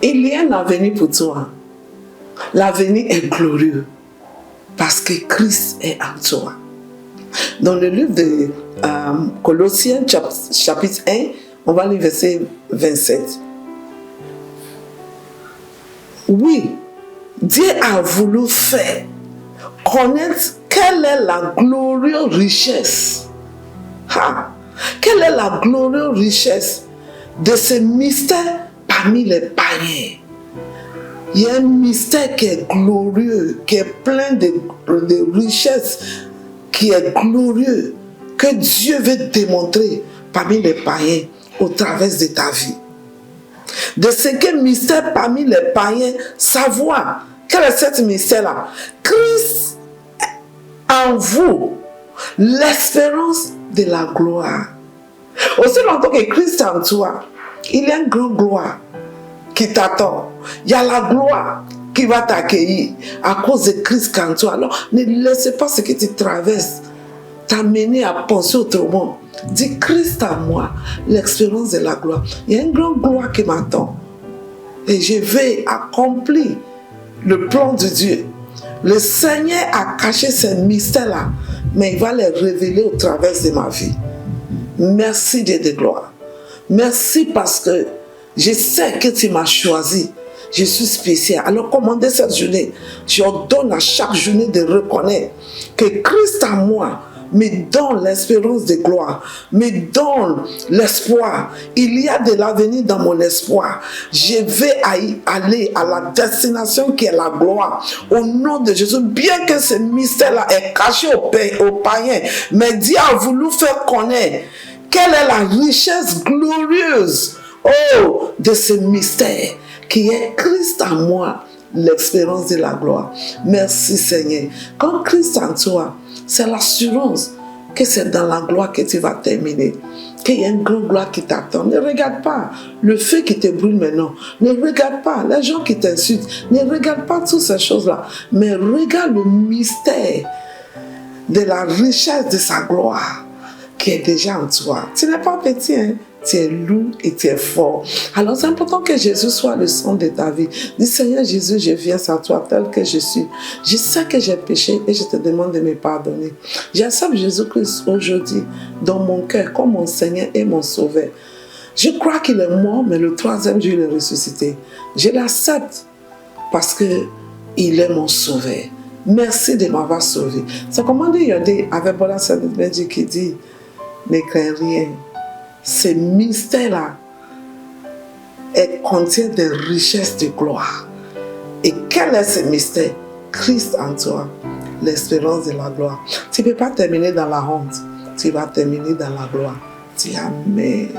Il y a un avenir pour toi. L'avenir est glorieux parce que Christ est en toi. Dans le livre de Colossiens chapitre 1, on va lire verset 27. Oui, Dieu a voulu faire connaître quelle est la glorieuse richesse. Quelle est la glorieuse richesse de ce mystère parmi les païens. Il y a un mystère qui est glorieux, qui est plein de richesses, qui est glorieux, que Dieu veut démontrer parmi les païens au travers de ta vie. De ce que mystère parmi les païens, savoir quel est ce mystère-là. Christ en vous, l'espérance de la gloire. Aussi longtemps que Christ est en toi, il y a une grande gloire qui t'attend. Il y a la gloire qui va t'accueillir à cause de Christ en toi. Alors, ne laissez pas ce que tu traverses t'amener à penser autrement. Dis Christ en moi, l'expérience de la gloire. Il y a une grande gloire qui m'attend. Et je vais accomplir le plan de Dieu. Le Seigneur a caché ces mystères-là, mais il va les révéler au travers de ma vie. Merci Dieu de gloire. Merci parce que je sais que tu m'as choisi. Je suis spécial. Alors commandez cette journée. Je ordonne à chaque journée de reconnaître que Christ en moi me donne l'espérance de gloire, me donne l'espoir. Il y a de l'avenir dans mon espoir. Je vais aller à la destination qui est la gloire. Au nom de Jésus, bien que ce mystère-là est caché aux païens, mais Dieu a voulu faire connaître quelle est la richesse glorieuse de ce mystère qui est Christ en moi, l'expérience de la gloire. Merci Seigneur. Quand Christ en toi, c'est l'assurance que c'est dans la gloire que tu vas terminer. Qu'il y a une grande gloire qui t'attend. Ne regarde pas le feu qui te brûle maintenant. Ne regarde pas les gens qui t'insultent. Ne regarde pas toutes ces choses-là. Mais regarde le mystère de la richesse de sa gloire qui est déjà en toi. Tu n'es pas petit, hein? Tu es lourd et tu es fort. Alors c'est important que Jésus soit le centre de ta vie. Dis Seigneur Jésus, je viens à toi tel que je suis. Je sais que j'ai péché et je te demande de me pardonner. J'accepte Jésus-Christ aujourd'hui dans mon cœur comme mon Seigneur et mon Sauveur. Je crois qu'il est mort, mais le troisième jour il est ressuscité. Je l'accepte parce qu'il est mon Sauveur. Merci de m'avoir sauvé. C'est comment dire avec Bola Sadibedji qui dit ne crains rien. Ce mystère-là contient des richesses de gloire. Et quel est ce mystère? Christ en toi, l'espérance de la gloire. Tu ne peux pas terminer dans la honte, tu vas terminer dans la gloire. Dis Amen.